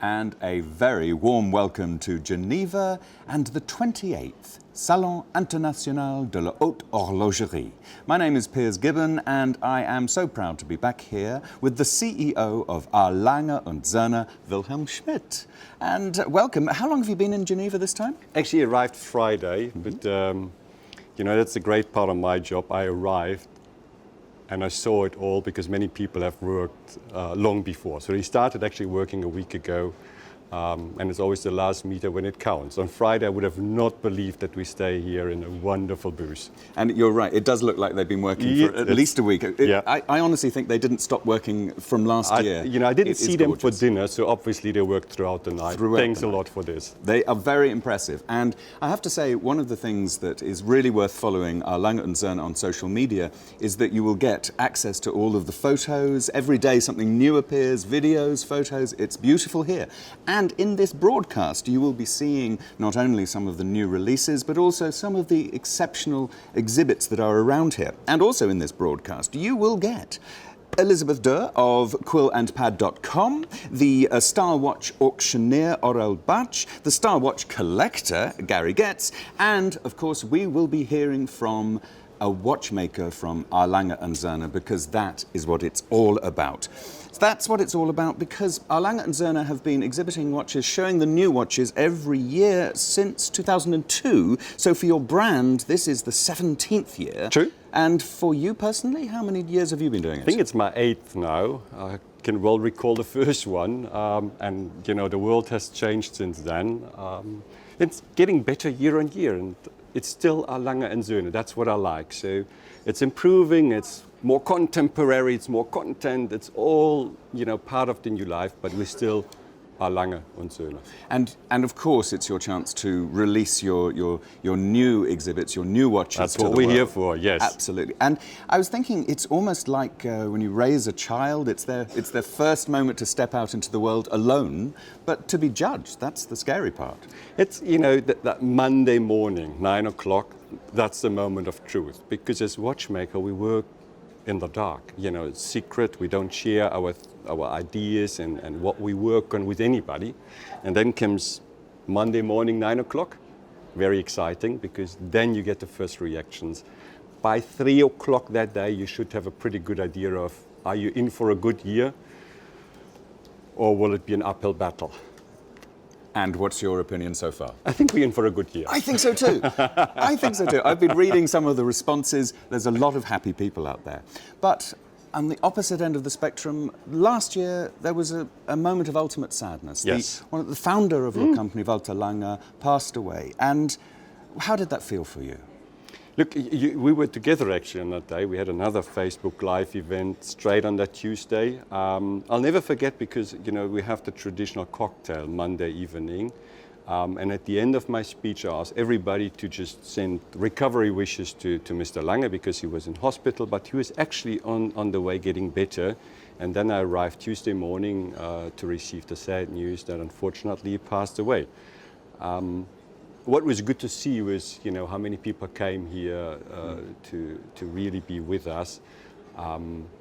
And a very warm welcome to Geneva and the 28th Salon International de la Haute Horlogerie. My name is Piers Gibbon and I am so proud to be back here with the CEO of Lange Söhne, Wilhelm Schmid. And welcome. How long have you been in Geneva this time? Actually arrived Friday, but you know, that's a great part of my job. I arrived and I saw it all because many people have worked long before. So he started actually working a week ago, and it's always the last meter when it counts. On Friday, I would have not believed that we stay here in a wonderful booth. And you're right, it does look like they've been working for at least a week. I honestly think they didn't stop working from last year. You know, I didn't see them for dinner, so obviously they worked throughout the night. Thanks a lot for this. They are very impressive. And I have to say, one of the things that is really worth following Lange Söhne on social media is that you will get access to all of the photos. Every day something new appears, videos, photos. It's beautiful here. And in this broadcast, you will be seeing not only some of the new releases, but also some of the exceptional exhibits that are around here. And also in this broadcast, you will get Elizabeth Doerr of quillandpad.com, the Star Watch auctioneer Aurel, the Star Watch collector Gary Getz, and of course we will be hearing from a watchmaker from Lange Söhne, because that is what it's all about. That's what it's all about because Lange Söhne have been exhibiting watches, showing the new watches every year since 2002. So for your brand, this is the 17th year. True. And for you personally, how many years have you been doing it? I think it's my 8th now. I can well recall the first one. And, you know, the world has changed since then. It's getting better year on year. And it's still Lange Söhne. That's what I like. So it's improving. It's more contemporary. It's more content. It's all, you know, part of the new life. But we're still Lange Söhne. And of course, it's your chance to release your new exhibits, your new watches. That's what we're here for. Yes, absolutely. And I was thinking, it's almost like when you raise a child. It's their first moment to step out into the world alone, but to be judged. That's the scary part. It's, you know, that Monday morning, 9 o'clock. That's the moment of truth. Because as watchmaker, we work in the dark. You know, it's secret. We don't share our ideas and what we work on with anybody. And then comes Monday morning, 9 o'clock. Very exciting because then you get the first reactions. By 3 o'clock that day, you should have a pretty good idea of, are you in for a good year or will it be an uphill battle? And what's your opinion so far? I think we're in for a good year. I think so too. I think so too. I've been reading some of the responses. There's a lot of happy people out there. But on the opposite end of the spectrum, last year there was a moment of ultimate sadness. Yes. The founder of your company, Walter Lange, passed away. And how did that feel for you? Look, we were together actually on that day. We had another Facebook Live event straight on that Tuesday. I'll never forget because, you know, we have the traditional cocktail Monday evening. And at the end of my speech, I asked everybody to just send recovery wishes to Mr. Lange because he was in hospital, but he was actually on the way getting better. And then I arrived Tuesday morning to receive the sad news that unfortunately he passed away. What was good to see was, you know, how many people came here to really be with us.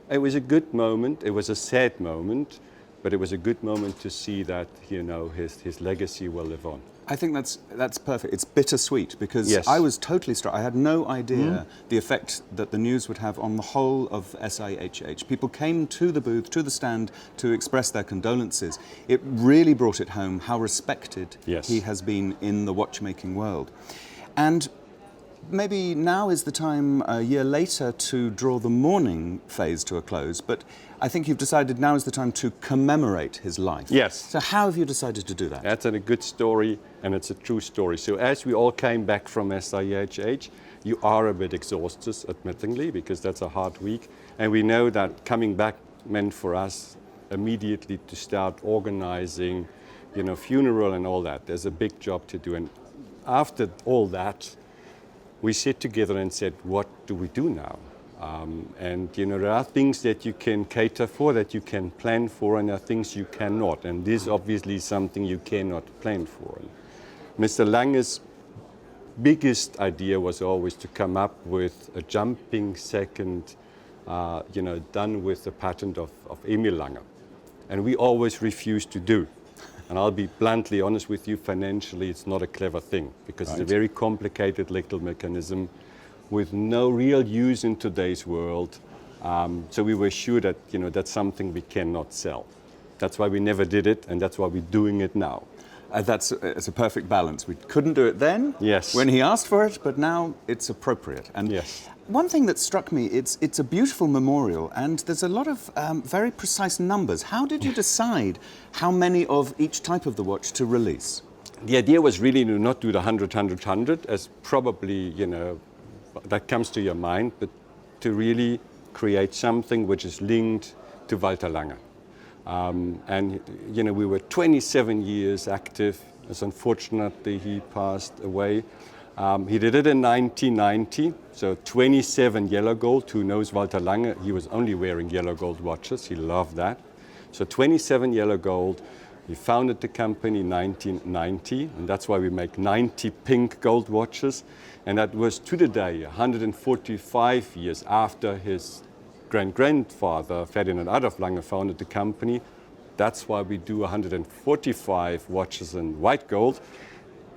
It was a good moment. It was a sad moment, but it was a good moment to see that, you know, his legacy will live on. I think that's perfect. It's bittersweet because yes. I was totally struck. I had no idea the effect that the news would have on the whole of SIHH. People came to the booth, to the stand, to express their condolences. It really brought it home how respected he has been in the watchmaking world. And maybe now is the time, a year later, to draw the mourning phase to a close, but I think you've decided now is the time to commemorate his life. Yes. So how have you decided to do that? That's a good story, and it's a true story. So as we all came back from SIHH, you are a bit exhausted, admittingly, because that's a hard week. And we know that coming back meant for us immediately to start organizing, you know, funeral and all that. There's a big job to do. And after all that, we sat together and said, what do we do now? And, you know, there are things that you can cater for, that you can plan for, and there are things you cannot. And this obviously is something you cannot plan for. Mr. Lange's biggest idea was always to come up with a jumping second, you know, done with the patent of Emil Lange. And we always refused to do. And I'll be bluntly honest with you, financially it's not a clever thing because it's a very complicated little mechanism with no real use in today's world. So we were sure that, that's something we cannot sell. That's why we never did it, and that's why we're doing it now. It's a perfect balance. We couldn't do it then, yes, when he asked for it, but now it's appropriate. And yes. One thing that struck me, it's a beautiful memorial, and there's a lot of very precise numbers. How did you decide how many of each type of the watch to release? The idea was really to not do the 100, 100, 100, as probably, that comes to your mind, but to really create something which is linked to Walter Lange. And we were 27 years active, as unfortunately he passed away. He did it in 1990, so 27 yellow gold. Who knows Walter Lange? He was only wearing yellow gold watches. He loved that. So 27 yellow gold. He founded the company in 1990, and that's why we make 90 pink gold watches. And that was to the day, 145 years after his grandfather, Ferdinand Adolf Lange, founded the company. That's why we do 145 watches in white gold.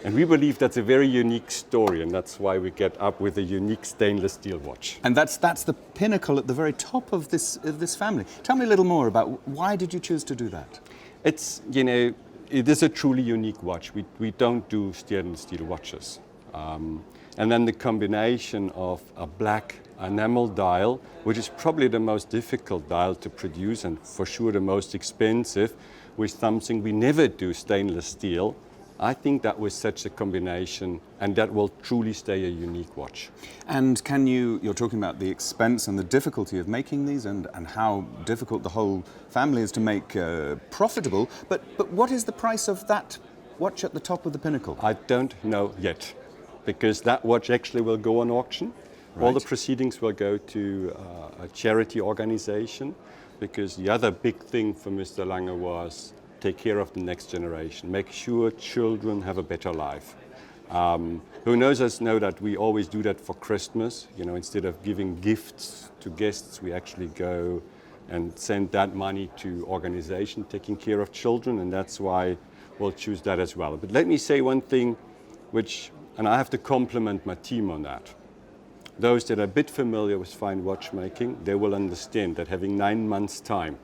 And we believe that's a very unique story, and that's why we get up with a unique stainless steel watch. And that's the pinnacle at the very top of this family. Tell me a little more about why did you choose to do that? It's, it is a truly unique watch. We don't do stainless steel watches. And then the combination of a black enamel dial, which is probably the most difficult dial to produce and for sure the most expensive, with something we never do, stainless steel. I think that was such a combination, and that will truly stay a unique watch. And you're talking about the expense and the difficulty of making these and how difficult the whole family is to make profitable, but what is the price of that watch at the top of the pinnacle? I don't know yet, because that watch actually will go on auction. Right. All the proceedings will go to a charity organization, because the other big thing for Mr. Lange was take care of the next generation, make sure children have a better life. Who knows us know that we always do that for Christmas. Instead of giving gifts to guests, we actually go and send that money to organization taking care of children, and that's why we'll choose that as well. But let me say one thing, and I have to compliment my team on that. Those that are a bit familiar with fine watchmaking, they will understand that having 9 months' time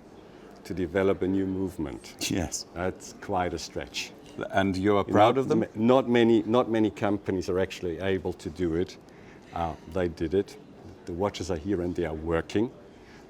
to develop a new movement. Yes. That's quite a stretch. And you are proud of them? Not many companies are actually able to do it. They did it. The watches are here and they are working.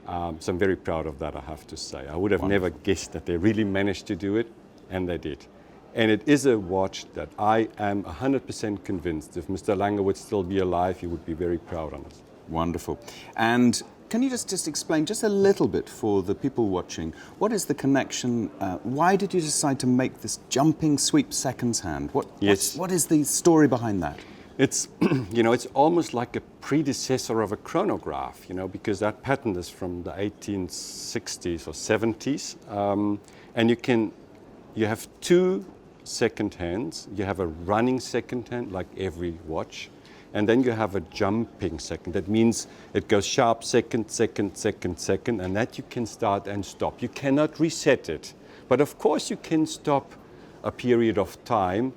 So I'm very proud of that, I have to say. I would have never guessed that they really managed to do it, and they did. And it is a watch that I am 100% convinced if Mr. Lange would still be alive, he would be very proud of it. Wonderful. And can you just explain just a little bit for the people watching, what is the connection? Why did you decide to make this jumping sweep seconds hand? What is the story behind that? It's, it's almost like a predecessor of a chronograph, because that patent is from the 1860s or 70s. And you have two second hands. You have a running second hand, like every watch. And then you have a jumping second. That means it goes sharp second, second, second, second, and that you can start and stop. You cannot reset it. But of course you can stop a period of time.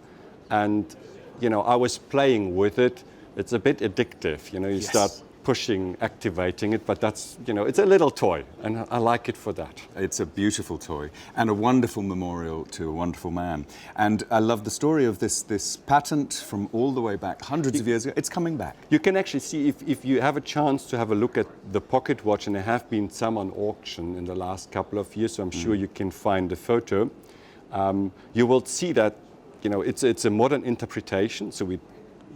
And, I was playing with it. It's a bit addictive. You start pushing, activating it, but that's, it's a little toy, and I like it for that. It's a beautiful toy and a wonderful memorial to a wonderful man. And I love the story of this patent from all the way back, hundreds of years ago. It's coming back. You can actually see, if you have a chance to have a look at the pocket watch, and there have been some on auction in the last couple of years, so I'm sure you can find a photo. You will see that, it's a modern interpretation, so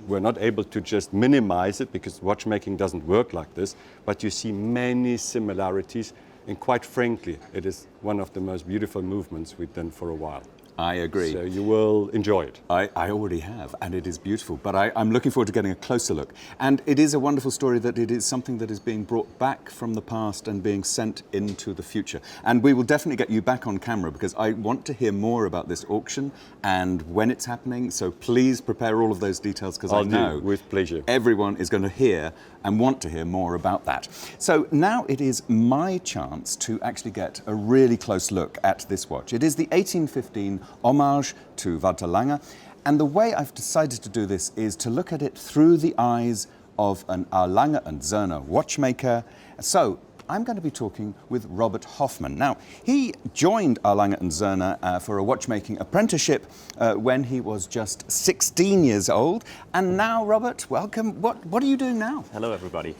we're not able to just minimize it because watchmaking doesn't work like this, but you see many similarities, and quite frankly, it is one of the most beautiful movements we've done for a while. I agree. So you will enjoy it. I already have, and it is beautiful, but I'm looking forward to getting a closer look. And it is a wonderful story that it is something that is being brought back from the past and being sent into the future. And we will definitely get you back on camera because I want to hear more about this auction and when it's happening, so please prepare all of those details because I know with pleasure. Everyone is going to hear and want to hear more about that. So now it is my chance to actually get a really close look at this watch. It is the 1815 homage to Walter Lange. And the way I've decided to do this is to look at it through the eyes of an Lange Söhne watchmaker. So I'm going to be talking with Robert Hoffmann. Now, he joined Lange Söhne for a watchmaking apprenticeship when he was just 16 years old. And now, Robert, welcome. What are you doing now? Hello, everybody.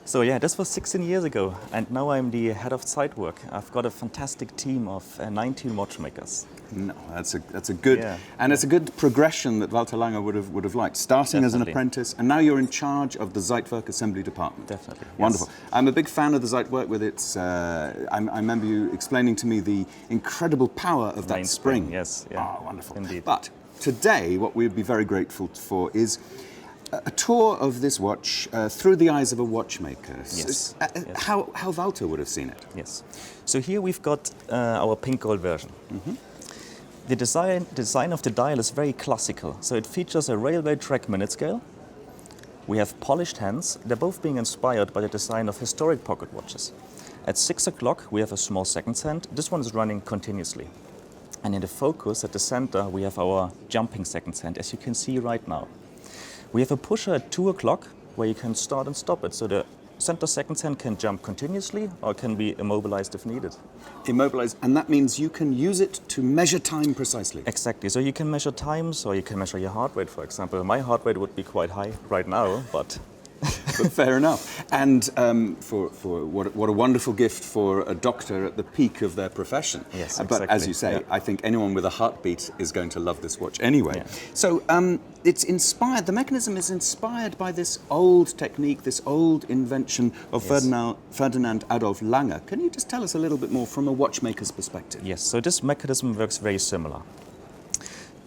So yeah, this was 16 years ago, and now I'm the head of site work. I've got a fantastic team of 19 watchmakers. No, that's a good and it's a good progression that Walter Lange would have liked. Starting as an apprentice, and now you're in charge of the Zeitwerk assembly department. Definitely. Wonderful. Yes. I'm a big fan of the Zeitwerk with its. I remember you explaining to me the incredible power of that spring. Yes. Yeah. Oh, wonderful. Indeed. But today, what we'd be very grateful for is a tour of this watch through the eyes of a watchmaker. Yes. How Walter would have seen it. Yes. So here we've got our pink gold version. Mm-hmm. The design of the dial is very classical. So it features a railway track minute scale. We have polished hands. They're both being inspired by the design of historic pocket watches. At 6 o'clock, we have a small seconds hand. This one is running continuously. And in the focus at the center, we have our jumping seconds hand, as you can see right now. We have a pusher at 2 o'clock where you can start and stop it. So the center seconds hand can jump continuously or can be immobilized if needed. Immobilized, and that means you can use it to measure time precisely. Exactly. So you can measure times or you can measure your heart rate, for example. My heart rate would be quite high right now, but... But fair enough. And for what a wonderful gift for a doctor at the peak of their profession. Yes, But exactly. as you say, I think anyone with a heartbeat is going to love this watch anyway. Yeah. So it's inspired, the mechanism is inspired by this old technique, this old invention of Ferdinand Adolf Lange. Can you just tell us a little bit more from a watchmaker's perspective? Yes, so this mechanism works very similar.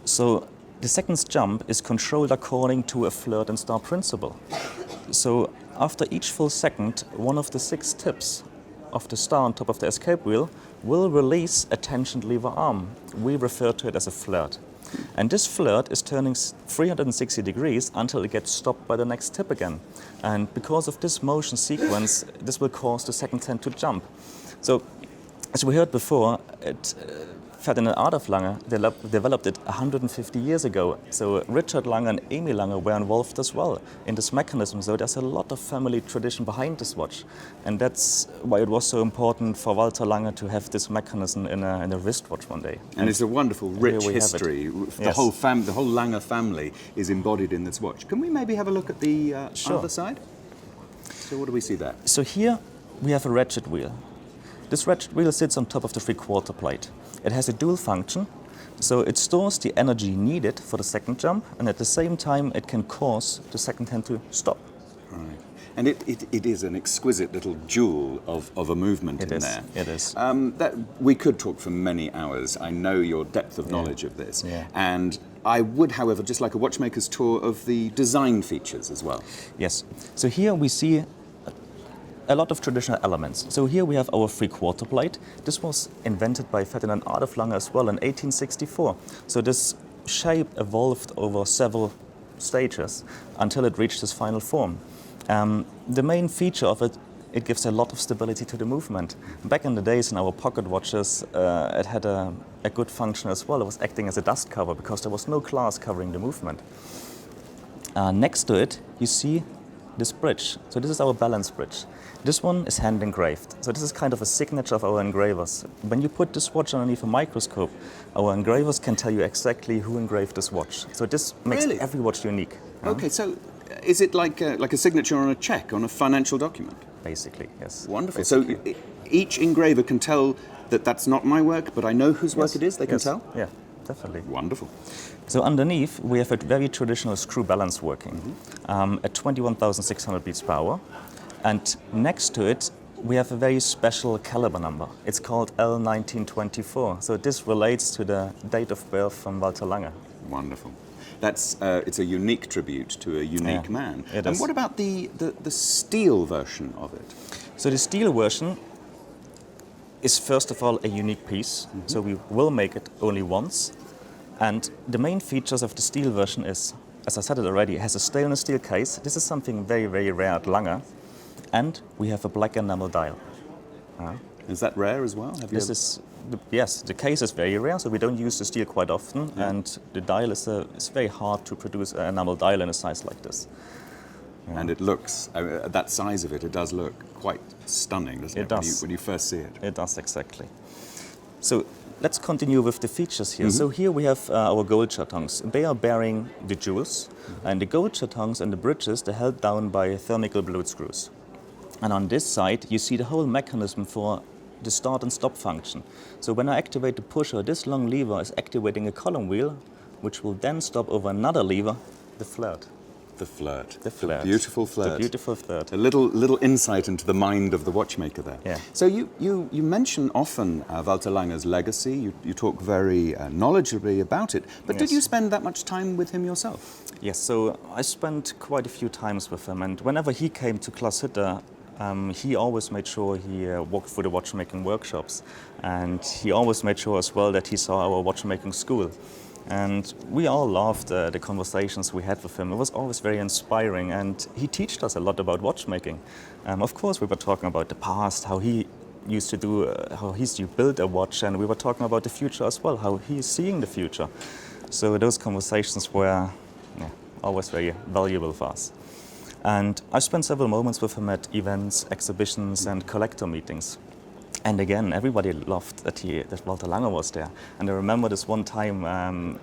So the seconds jump is controlled according to a flirt and star principle. So after each full second, one of the 6 tips of the star on top of the escape wheel will release a tensioned lever arm. We refer to it as a flirt. And this flirt is turning 360 degrees until it gets stopped by the next tip again. And because of this motion sequence, this will cause the second hand to jump. So as we heard before, Ferdinand Adolf Lange developed it 150 years ago. So Richard Lange and Emil Lange were involved as well in this mechanism. So there's a lot of family tradition behind this watch. And that's why it was so important for Walter Lange to have this mechanism in a wristwatch one day. And it's a wonderful, rich history. The whole Lange family is embodied in this watch. Can we maybe have a look at the other side? So what do we see there? So here we have a ratchet wheel. This ratchet wheel sits on top of the 3/4 plate. It has a dual function, so it stores the energy needed for the second jump, and at the same time it can cause the second hand to stop. Right. And it is an exquisite little jewel of a movement in there. It is. That we could talk for many hours. I know your depth of knowledge of this. Yeah. And I would, however, just like a watchmaker's tour of the design features as well. Yes. So here we see a lot of traditional elements. So here we have our 3/4 plate. This was invented by Ferdinand Adolf Lange as well in 1864. So this shape evolved over several stages until it reached its final form. The main feature of it gives a lot of stability to the movement. Back in the days in our pocket watches, it had a good function as well. It was acting as a dust cover because there was no glass covering the movement. Next to it, you see this bridge. So this is our balance bridge. This one is hand engraved. So this is kind of a signature of our engravers. When you put this watch underneath a microscope, our engravers can tell you exactly who engraved this watch. So this makes every watch unique. Okay, so is it like a signature on a check, on a financial document? Basically, yes. Wonderful. Basically. So each engraver can tell that that's not my work, but I know whose work it is? They can tell? Yeah, definitely. Wonderful. So underneath, we have a very traditional screw balance working at 21,600 beats per hour. And next to it, we have a very special caliber number. It's called L1924. So this relates to the date of birth from Walter Lange. Wonderful. That's it's a unique tribute to a unique man. It and is. what about the steel version of it? So the steel version is first of all a unique piece. So we will make it only once. And the main features of the steel version is, as I said it already, it has a stainless steel case. This is something very, very rare at Lange. And we have a black enamel dial. Is that rare as well? Yes, the case is very rare, so we don't use the steel quite often, and the dial is very hard to produce an enamel dial in a size like this. Yeah. And it looks, that size of it, it does look quite stunning, doesn't it? It does. When you first see it. It does, exactly. So let's continue with the features here. So here we have our gold chatons. They are bearing the jewels, and the gold chatons and the bridges, they're held down by thermical bloat screws. And on this side, you see the whole mechanism for the start and stop function. So when I activate the pusher, this long lever is activating a column wheel, which will then stop over another lever, the flirt. The flirt. The flirt. The beautiful flirt. The beautiful flirt. A little insight into the mind of the watchmaker there. Yeah. So you mention often Walter Lange's legacy. You talk very knowledgeably about it. But did you spend that much time with him yourself? Yes, so I spent quite a few times with him. And whenever he came to Haute, he always made sure he walked through the watchmaking workshops. And he always made sure as well that he saw our watchmaking school. And we all loved the conversations we had with him. It was always very inspiring, and he taught us a lot about watchmaking. Of course, we were talking about the past, how he used to do, how he used to build a watch, and we were talking about the future as well, how he's seeing the future. So those conversations were always very valuable for us. And I spent several moments with him at events, exhibitions, and collector meetings. And again, everybody loved that Walter Lange was there. And I remember this one time,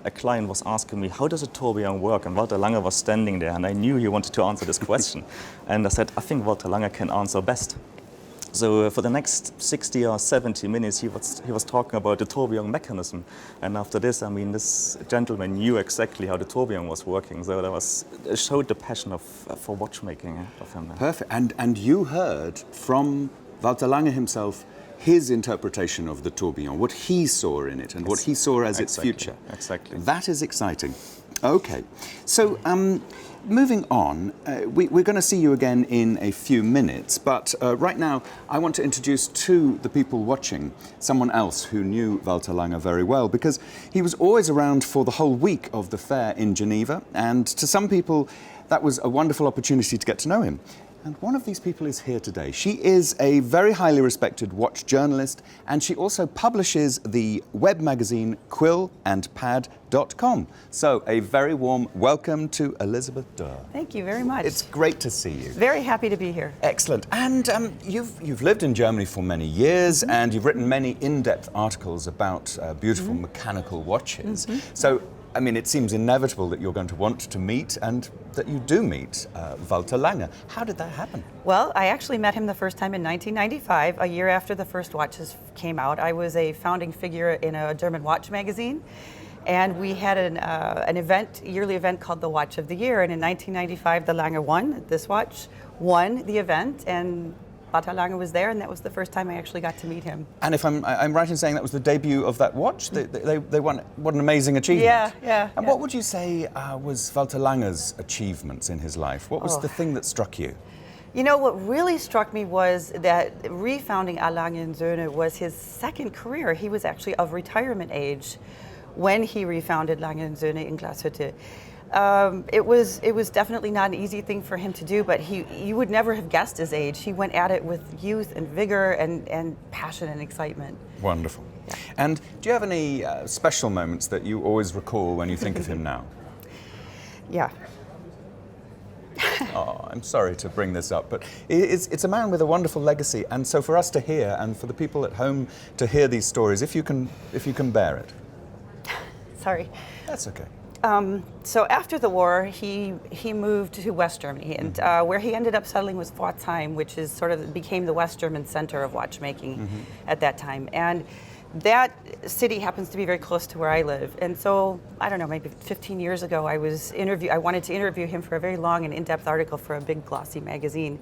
a client was asking me, how does a tourbillon work? And Walter Lange was standing there, and I knew he wanted to answer this question. And I said, I think Walter Lange can answer best. So for the next 60 or 70 minutes, he was talking about the tourbillon mechanism. And after this, I mean, this gentleman knew exactly how the tourbillon was working. So it showed the passion for watchmaking of him. Perfect. And you heard from Walter Lange himself his interpretation of the tourbillon, what he saw in it and what he saw as its future. Exactly. That is exciting. Okay. So moving on, we're going to see you again in a few minutes, but right now I want to introduce to the people watching someone else who knew Walter Lange very well, because he was always around for the whole week of the fair in Geneva, and to some people that was a wonderful opportunity to get to know him. And one of these people is here today. She is a very highly respected watch journalist, and she also publishes the web magazine quillandpad.com. So a very warm welcome to Elizabeth Doerr. Thank you very much. It's great to see you. Very happy to be here. Excellent. And you've lived in Germany for many years, and you've written many in-depth articles about beautiful mechanical watches. So, I mean, it seems inevitable that you're going to want to meet, and that you do meet Walter Lange. How did that happen? Well, I actually met him the first time in 1995, a year after the first watches came out. I was a founding figure in a German watch magazine, and we had an event, yearly event called the Watch of the Year. And in 1995, the Lange one, this watch, won the event, and Walter Lange was there, and that was the first time I actually got to meet him. And if I'm right in saying that was the debut of that watch? They won. What an amazing achievement. Yeah. And what would you say was Walter Lange's achievements in his life? What was the thing that struck you? You know, what really struck me was that refounding Lange Söhne was his second career. He was actually of retirement age when he refounded Lange Söhne in Glashütte. It was definitely not an easy thing for him to do, but you would never have guessed his age. He went at it with youth and vigor and passion and excitement. Wonderful. Yeah. And do you have any special moments that you always recall when you think of him now? Yeah. Oh, I'm sorry to bring this up, but it's a man with a wonderful legacy, and so for us to hear, and for the people at home to hear these stories, if you can bear it. Sorry. That's okay. So after the war, he moved to West Germany, and where he ended up settling was Pforzheim, which is became the West German center of watchmaking at that time. And that city happens to be very close to where I live. And so, I don't know, maybe 15 years ago, I wanted to interview him for a very long and in-depth article for a big glossy magazine.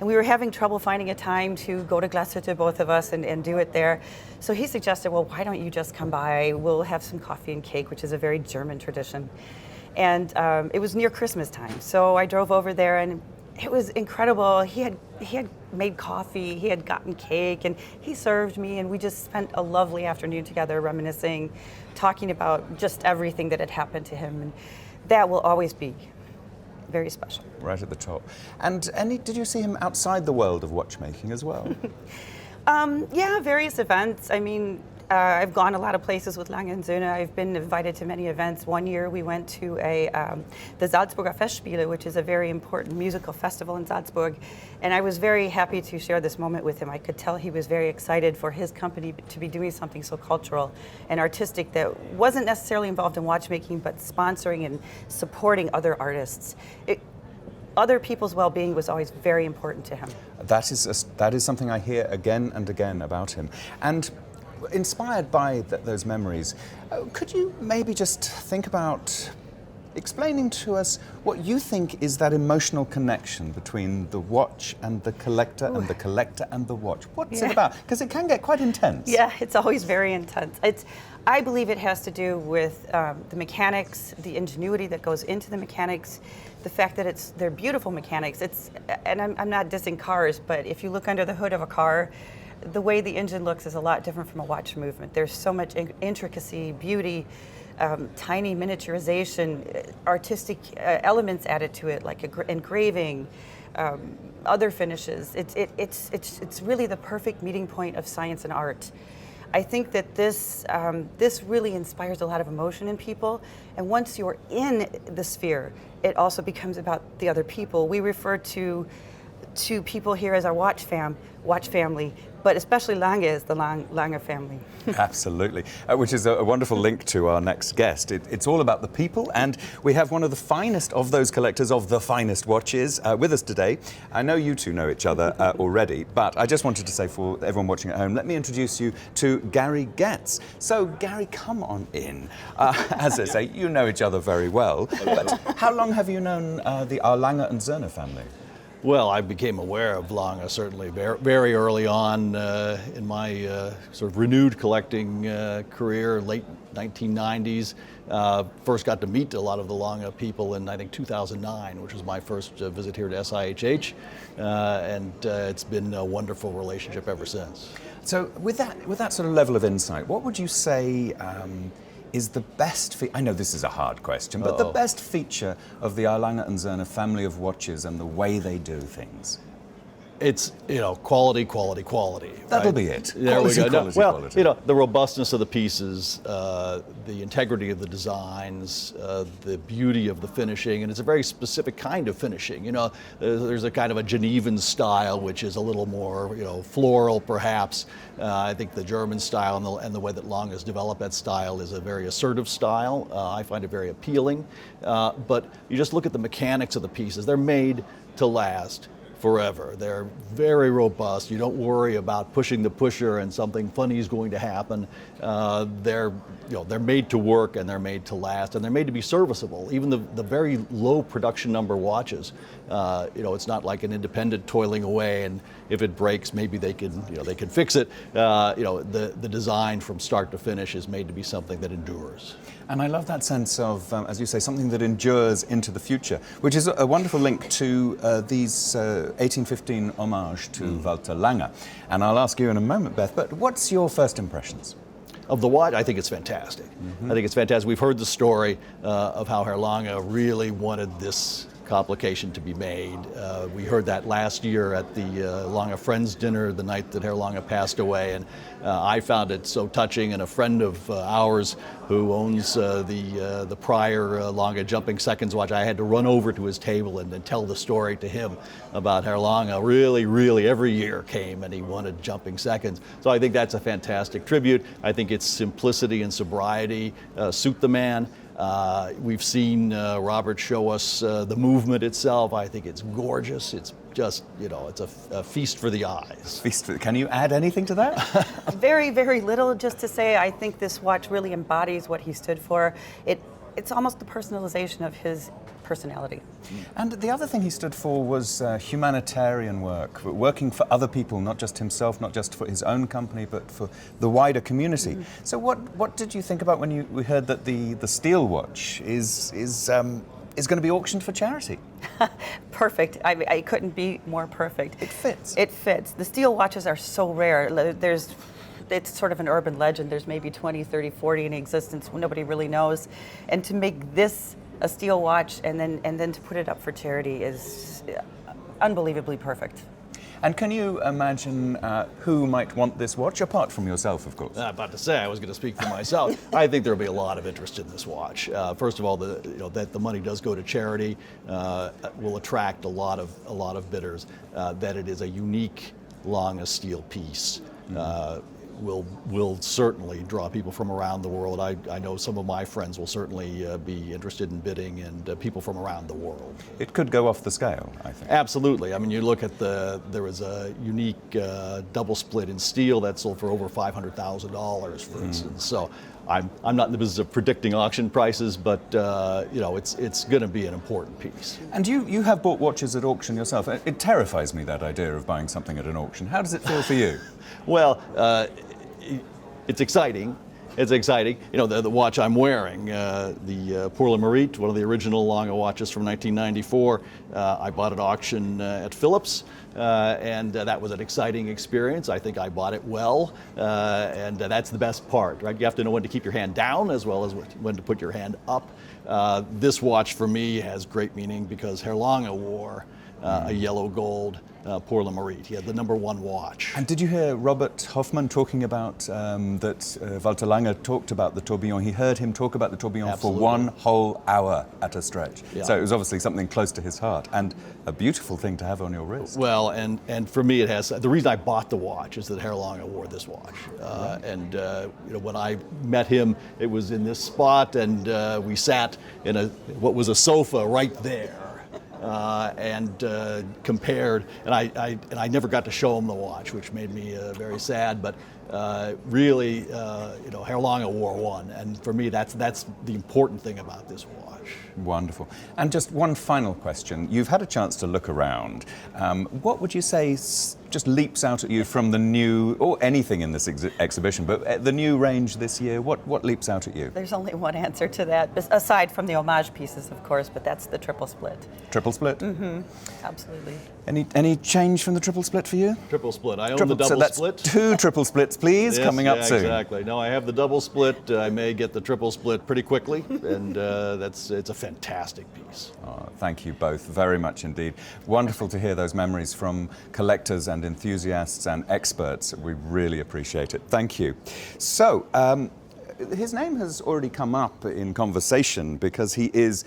And we were having trouble finding a time to go to Glashütte, both of us, and do it there. So he suggested, well, why don't you just come by? We'll have some coffee and cake, which is a very German tradition. And it was near Christmas time. So I drove over there, and it was incredible. He had made coffee, he had gotten cake, and he served me, and we just spent a lovely afternoon together reminiscing, talking about just everything that had happened to him. And that will always be very special. Right at the top. And did you see him outside the world of watchmaking as well? Yeah, various events. I mean, I've gone a lot of places with Lange Söhne. I've been invited to many events. One year we went to the Salzburger Festspiele, which is a very important musical festival in Salzburg. And I was very happy to share this moment with him. I could tell he was very excited for his company to be doing something so cultural and artistic that wasn't necessarily involved in watchmaking, but sponsoring and supporting other artists. Other people's well-being was always very important to him. That is something I hear again and again about him. And inspired by those memories, could you maybe just think about explaining to us what you think is that emotional connection between the watch and the collector and the collector and the watch? What's it about? Because it can get quite intense. Yeah, it's always very intense. I believe it has to do with the mechanics, the ingenuity that goes into the mechanics, the fact that they're beautiful mechanics. And I'm not dissing cars, but if you look under the hood of a car, the way the engine looks is a lot different from a watch movement. There's so much intricacy, beauty, tiny miniaturization, artistic elements added to it, like engraving, other finishes. It's really the perfect meeting point of science and art. I think that this really inspires a lot of emotion in people, and once you're in the sphere, it also becomes about the other people. We refer to people here as our watch family, but especially Lange is the Lange family. Absolutely, which is a wonderful link to our next guest. It's all about the people, and we have one of the finest of those collectors of the finest watches with us today. I know you two know each other already, but I just wanted to say for everyone watching at home, let me introduce you to Gary Getz. So Gary, come on in. As I say, you know each other very well, but how long have you known our Lange and Söhne family? Well, I became aware of Lange certainly very early on in my sort of renewed collecting career, late 1990s. First got to meet a lot of the Lange people in, I think, 2009, which was my first visit here to SIHH, and it's been a wonderful relationship ever since. So with that sort of level of insight, what would you say is the best, I know this is a hard question, but the best feature of the Lange and Söhne family of watches and the way they do things? It's, quality. That'll right? be it. There we go. Quality. The robustness of the pieces, the integrity of the designs, the beauty of the finishing, and it's a very specific kind of finishing. There's a kind of a Genevan style, which is a little more, floral perhaps. I think the German style and the way that Lange has developed that style is a very assertive style. I find it very appealing. But you just look at the mechanics of the pieces. They're made to last forever. They're very robust. You don't worry about pushing the pusher and something funny is going to happen. They're made to work, and they're made to last, and they're made to be serviceable. Even the very low production number watches, it's not like an independent toiling away, and if it breaks, maybe they can fix it. The design from start to finish is made to be something that endures. And I love that sense of, as you say, something that endures into the future, which is a wonderful link to these 1815 homage to Walter Lange. And I'll ask you in a moment, Beth, but what's your first impressions? Of the watch, I think it's fantastic. I think it's fantastic. We've heard the story of how Herr Lange really wanted this complication to be made. We heard that last year at the Lange Friends dinner, the night that Herr Lange passed away, and I found it so touching. And a friend of ours who owns the prior Lange Jumping Seconds watch, I had to run over to his table and tell the story to him about Herr Lange. Really, every year came and he wanted Jumping Seconds. So I think that's a fantastic tribute. I think its simplicity and sobriety suit the man. We've seen Robert show us the movement itself. I think it's gorgeous. It's just, it's a feast for the eyes. Can you add anything to that? Very, very little, just to say I think this watch really embodies what he stood for. It's almost the personalization of his personality. And the other thing he stood for was humanitarian work, working for other people, not just himself, not just for his own company, but for the wider community. So what did you think about when we heard that the steel watch is going to be auctioned for charity? Perfect. I couldn't be more perfect. It fits. It fits. The steel watches are so rare. It's sort of an urban legend. There's maybe 20, 30, 40 in existence. Nobody really knows. And to make this a steel watch and then to put it up for charity is unbelievably perfect. And can you imagine who might want this watch, apart from yourself, of course? I'm about to say I was going to speak for myself. I think there'll be a lot of interest in this watch. First of all, that the money does go to charity will attract a lot of bidders. That it is a unique Lange steel piece. Will certainly draw people from around the world. I know some of my friends will certainly be interested in bidding, and people from around the world. It could go off the scale, I think. Absolutely. I mean, you look at there was a unique double split in steel that sold for over $500,000, for instance. So I'm not in the business of predicting auction prices, but it's going to be an important piece. And you have bought watches at auction yourself. It terrifies me, that idea of buying something at an auction. How does it feel for you? Well, it's exciting. It's exciting. You know, the watch I'm wearing, the Pour le Mérite, one of the original Lange watches from 1994, I bought at auction at Phillips, and that was an exciting experience. I think I bought it well, and that's the best part, right? You have to know when to keep your hand down as well as when to put your hand up. This watch for me has great meaning because Herr Lange wore a yellow gold Pour le Mérite. He had the #1 watch. And did you hear Robert Hoffmann talking about that Walter Lange talked about the tourbillon? He heard him talk about the tourbillon Absolutely. for 1 whole hour at a stretch. Yeah. So it was obviously something close to his heart and a beautiful thing to have on your wrist. Well, and for me, it has. The reason I bought the watch is that Herr Lange wore this watch, and when I met him, it was in this spot, and we sat in what was a sofa right there. And compared, and I never got to show him the watch, which made me very sad. But really, Herr Lange wore one, and for me, that's the important thing about this watch. Wonderful. And just one final question. You've had a chance to look around. What would you say just leaps out at you from the new, or anything in this exhibition, but the new range this year? What leaps out at you? There's only one answer to that, aside from the Homage pieces, of course, but that's the triple split. Triple split? Mm-hmm. Absolutely. Any change from the triple split for you? Triple split. I own the double so that's split. 2 triple splits, please, Yes, coming up soon. Exactly. No, I have the double split. I may get the triple split pretty quickly, and it's a fantastic piece. Oh, thank you both very much indeed. Wonderful to hear those memories from collectors and enthusiasts and experts. We really appreciate it. Thank you. So, his name has already come up in conversation because he is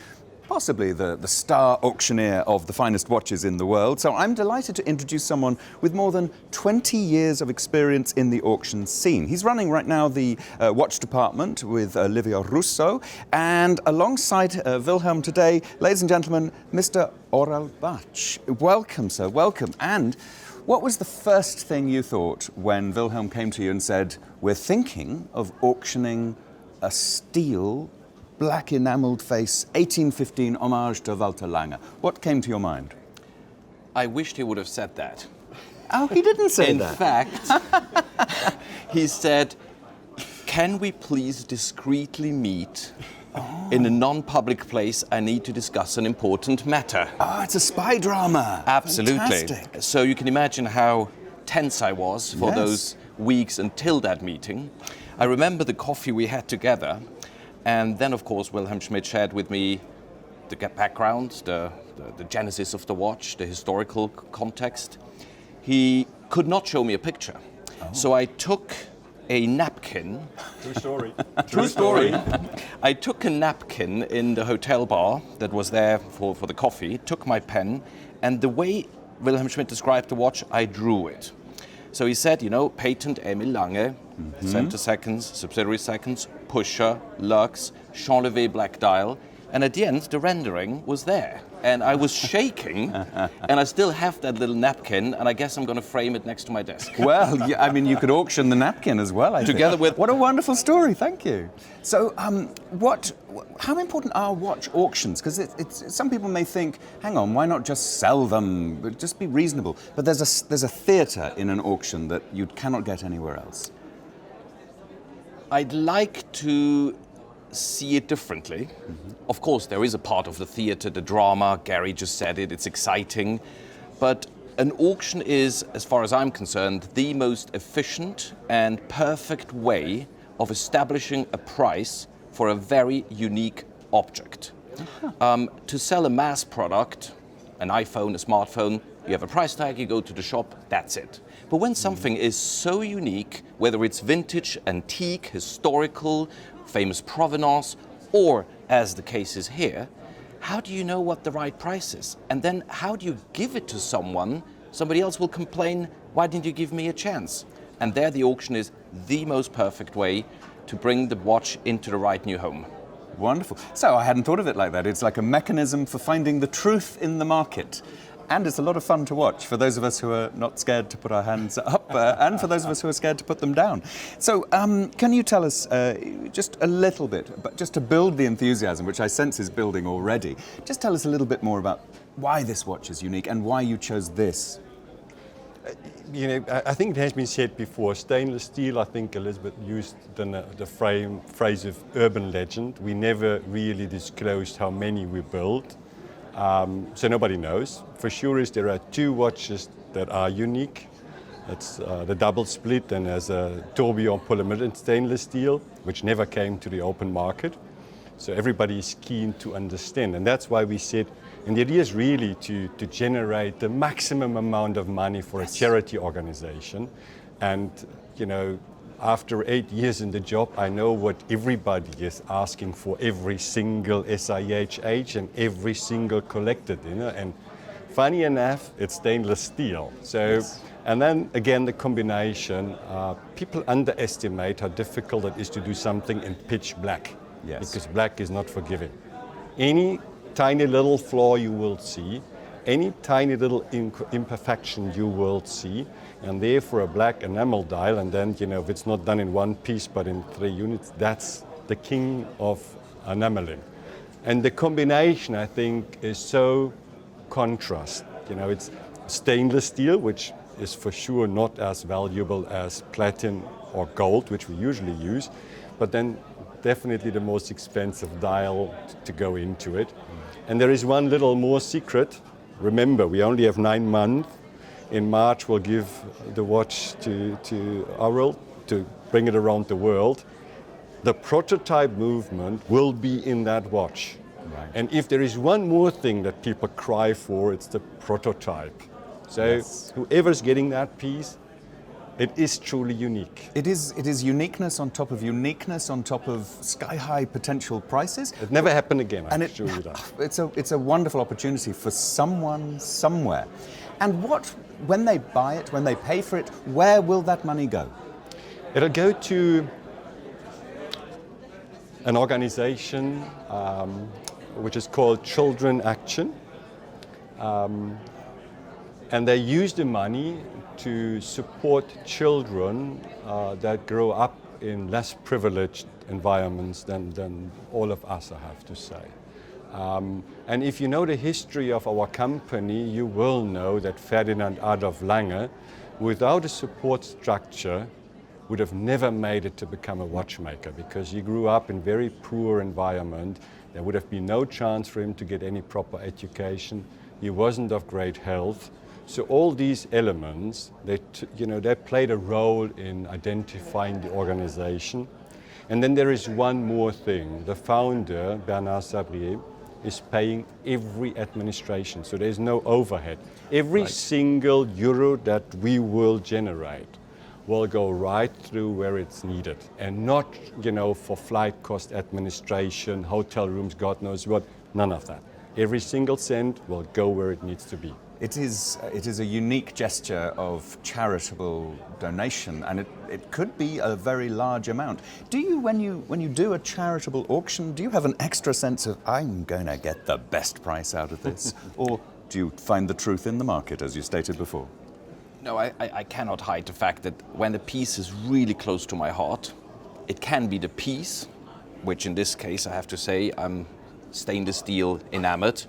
possibly the star auctioneer of the finest watches in the world. So I'm delighted to introduce someone with more than 20 years of experience in the auction scene. He's running right now the watch department with Livia Russo, and alongside Wilhelm today, ladies and gentlemen, Mr. Aurel Bacs. Welcome, sir, welcome. And what was the first thing you thought when Wilhelm came to you and said, we're thinking of auctioning a steel black enamelled face 1815 homage to Walter Lange? What came to your mind? I wished he would have said that. Oh, he didn't say In that. fact, he said, can we please discreetly meet in a non-public place? I need to discuss an important matter. Oh, it's a spy drama. Absolutely. Fantastic. So you can imagine how tense I was for Yes. those weeks until that meeting. I remember the coffee we had together. And then, of course, Wilhelm Schmid shared with me the background, the genesis of the watch, the historical context. He could not show me a picture. Oh. So I took a napkin. True story. True story. I took a napkin in the hotel bar that was there for the coffee, took my pen, and the way Wilhelm Schmid described the watch, I drew it. So he said, patent Emil Lange, center seconds, subsidiary seconds, pusher, lux, Chanlevé black dial. And at the end, the rendering was there. And I was shaking, and I still have that little napkin, and I guess I'm going to frame it next to my desk. Well, yeah, I mean, you could auction the napkin as well, I Together think. with... What a wonderful story, thank you. So, how important are watch auctions? Because some people may think, hang on, why not just sell them? Just be reasonable. But there's a theatre in an auction that you cannot get anywhere else. I'd like to see it differently. Mm-hmm. Of course, there is a part of the theatre, the drama. Gary just said it, it's exciting. But an auction is, as far as I'm concerned, the most efficient and perfect way of establishing a price for a very unique object. Uh-huh. To sell a mass product, an iPhone, a smartphone, you have a price tag, you go to the shop, that's it. But when something is so unique, whether it's vintage, antique, historical, famous provenance, or as the case is here, how do you know what the right price is? And then how do you give it to someone? Somebody else will complain, why didn't you give me a chance? And there the auction is the most perfect way to bring the watch into the right new home. Wonderful. So I hadn't thought of it like that. It's like a mechanism for finding the truth in the market. And it's a lot of fun to watch for those of us who are not scared to put our hands up and for those of us who are scared to put them down. So can you tell us just a little bit, but just to build the enthusiasm, which I sense is building already, just tell us a little bit more about why this watch is unique and why you chose this. You know, I think it has been said before, stainless steel, I think Elizabeth used the phrase of urban legend. We never really disclosed how many we built, so nobody knows. For sure is there are 2 watches that are unique. It's the double split and as a tourbillon polymetallic stainless steel, which never came to the open market. So everybody is keen to understand, and that's why we said, and the idea is really to generate the maximum amount of money for a charity organization. And, you know, after 8 years in the job, I know what everybody is asking for, every single SIHH and every single collected, you know, and funny enough, it's stainless steel. So, and then again, the combination, people underestimate how difficult it is to do something in pitch black. Yes. Because black is not forgiving. Any tiny little flaw you will see, any tiny little imperfection you will see, and therefore a black enamel dial, and then, you know, if it's not done in 1 piece but in 3 units, that's the king of enameling. And the combination, I think, is so contrast. You know, it's stainless steel, which is for sure not as valuable as platinum or gold, which we usually use, but then definitely the most expensive dial to go into it. And there is one little more secret. Remember, we only have 9 months. In March, we'll give the watch to Aurel to bring it around the world. The prototype movement will be in that watch. Right. And if there is one more thing that people cry for, it's the prototype. So whoever's getting that piece, it is truly unique. It is uniqueness on top of sky-high potential prices. It never happened again, and I assure you that. It's a wonderful opportunity for someone somewhere. And when they buy it, when they pay for it, where will that money go? It'll go to an organization which is called Children Action. And they use the money to support children that grow up in less privileged environments than all of us, I have to say. And if you know the history of our company, you will know that Ferdinand Adolf Lange, without a support structure, would have never made it to become a watchmaker, because he grew up in very poor environment. There would have been no chance for him to get any proper education. He wasn't of great health. So all these elements, they played a role in identifying the organization. And then there is one more thing. The founder, Bernard Sabrier, is paying every administration. So there's no overhead. Every single euro that we will generate will go right through where it's needed, and not, for flight cost administration, hotel rooms, God knows what, none of that. Every single cent will go where it needs to be. It is a unique gesture of charitable donation, and it could be a very large amount. Do you, when you do a charitable auction, do you have an extra sense of, I'm going to get the best price out of this? Or do you find the truth in the market, as you stated before? No, I cannot hide the fact that when a piece is really close to my heart, it can be the piece, which in this case I have to say I'm stainless steel enamored.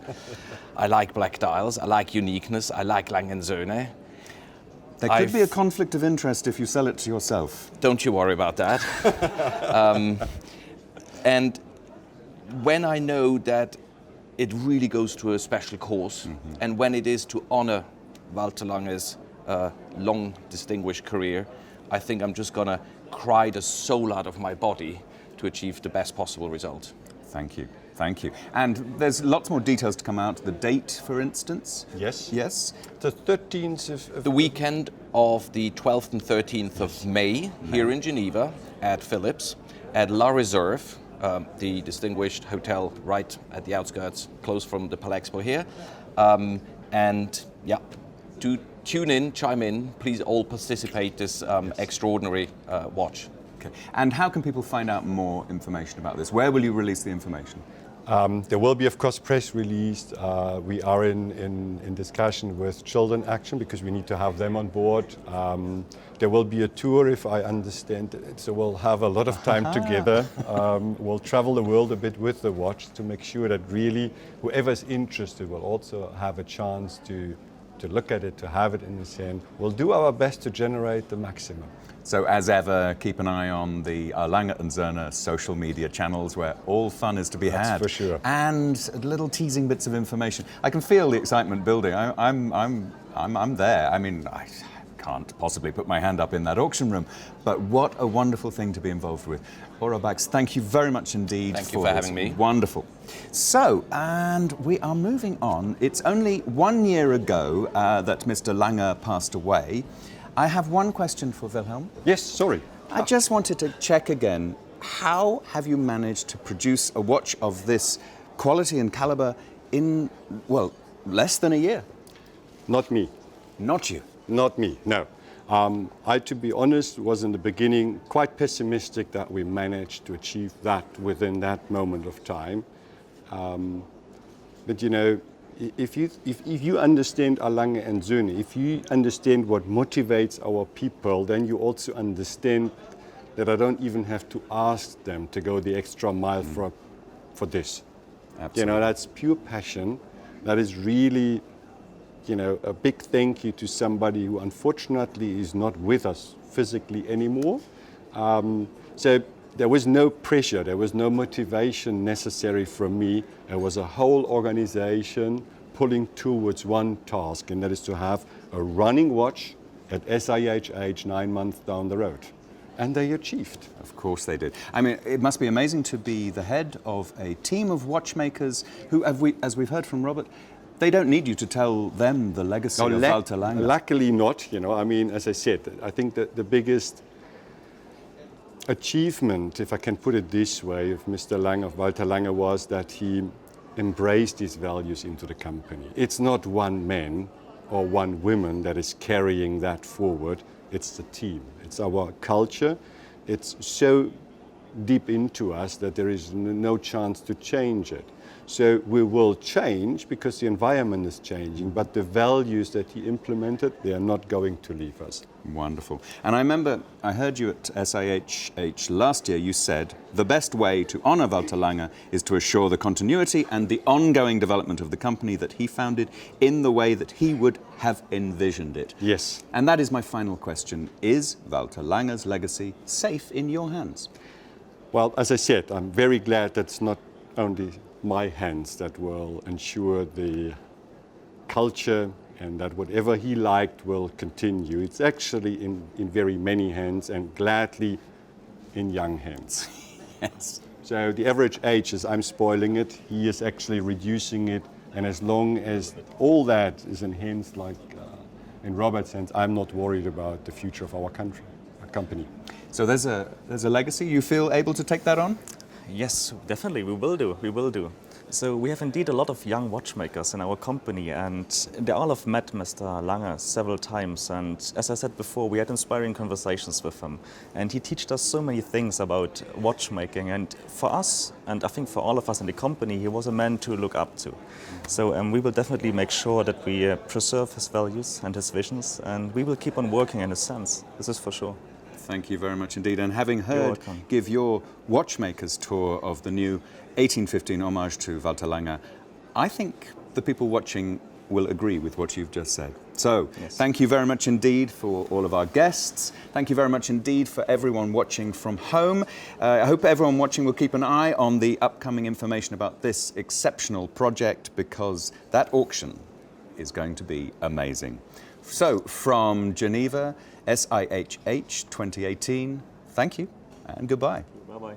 I like black dials, I like uniqueness, I like Lange Söhne. There could be a conflict of interest if you sell it to yourself. Don't you worry about that. And when I know that it really goes to a special cause, and when it is to honor Walter Lange's long distinguished career, I think I'm just gonna cry the soul out of my body to achieve the best possible result. Thank you. Thank you. And there's lots more details to come out. The date, for instance? Yes. Yes? The 13th of The weekend of the 12th and 13th of May here in Geneva at Phillips, at La Reserve, the distinguished hotel right at the outskirts, close from the Palais Expo here. And yeah, do tune in, chime in, please all participate this extraordinary watch. Okay. And how can people find out more information about this? Where will you release the information? There will be, of course, press released. We are in discussion with Children Action because we need to have them on board. There will be a tour, if I understand it, so we'll have a lot of time together. We'll travel the world a bit with the watch to make sure that really whoever's interested will also have a chance to look at it, to have it in his hand. We'll do our best to generate the maximum. So as ever, keep an eye on the Lange Söhne social media channels where all fun is to be had. That's for sure. And little teasing bits of information. I can feel the excitement building. I'm there. I mean, I can't possibly put my hand up in that auction room, but what a wonderful thing to be involved with. Aurel Bacs, thank you very much indeed. Thank you for having me. Wonderful. So, and we are moving on. It's only 1 year ago that Mr. Lange passed away. I have one question for Wilhelm. Yes, sorry. I just wanted to check again, how have you managed to produce a watch of this quality and caliber in, well, less than a year? Not me. Not you. Not me, no. I, to be honest, was in the beginning quite pessimistic that we managed to achieve that within that moment of time. But you know, if you understand Lange and Söhne, if you understand what motivates our people, then you also understand that I don't even have to ask them to go the extra mile for this. Absolutely. You know, that's pure passion. That is really, you know, a big thank you to somebody who unfortunately is not with us physically anymore. So there was no pressure, there was no motivation necessary from me. It was a whole organization pulling towards one task, and that is to have a running watch at SIHH 9 months down the road. And they achieved. Of course they did. I mean, it must be amazing to be the head of a team of watchmakers who, as we've heard from Robert, they don't need you to tell them the legacy of Walter Lange. Luckily not, you know. I mean, as I said, I think that the biggest achievement, if I can put it this way, of Mr. Lange, of Walter Lange, was that he embraced his values into the company. It's not one man or one woman that is carrying that forward, it's the team. It's our culture. It's so deep into us that there is no chance to change it. So we will change because the environment is changing, but the values that he implemented, they are not going to leave us. Wonderful. And I remember I heard you at SIHH last year, you said the best way to honor Walter Lange is to assure the continuity and the ongoing development of the company that he founded in the way that he would have envisioned it. Yes. And that is my final question. Is Walter Lange's legacy safe in your hands? Well, as I said, I'm very glad that's not only my hands that will ensure the culture and that whatever he liked will continue. It's actually in very many hands and gladly in young hands. Yes. So the average age is I'm spoiling it, he is actually reducing it, and as long as all that is in hands like in Robert's hands, I'm not worried about the future of our country, our company. So there's a legacy. You feel able to take that on? Yes, definitely, we will do. So we have indeed a lot of young watchmakers in our company, and they all have met Mr. Lange several times, and as I said before, we had inspiring conversations with him, and he taught us so many things about watchmaking, and for us, and I think for all of us in the company, he was a man to look up to. So we will definitely make sure that we preserve his values and his visions, and we will keep on working in his sense, this is for sure. Thank you very much indeed. And having heard give your watchmakers tour of the new 1815 homage to Walter Lange, I think the people watching will agree with what you've just said. So, Thank you very much indeed for all of our guests. Thank you very much indeed for everyone watching from home. I hope everyone watching will keep an eye on the upcoming information about this exceptional project, because that auction is going to be amazing. So, from Geneva, SIHH 2018, thank you and goodbye. Bye-bye.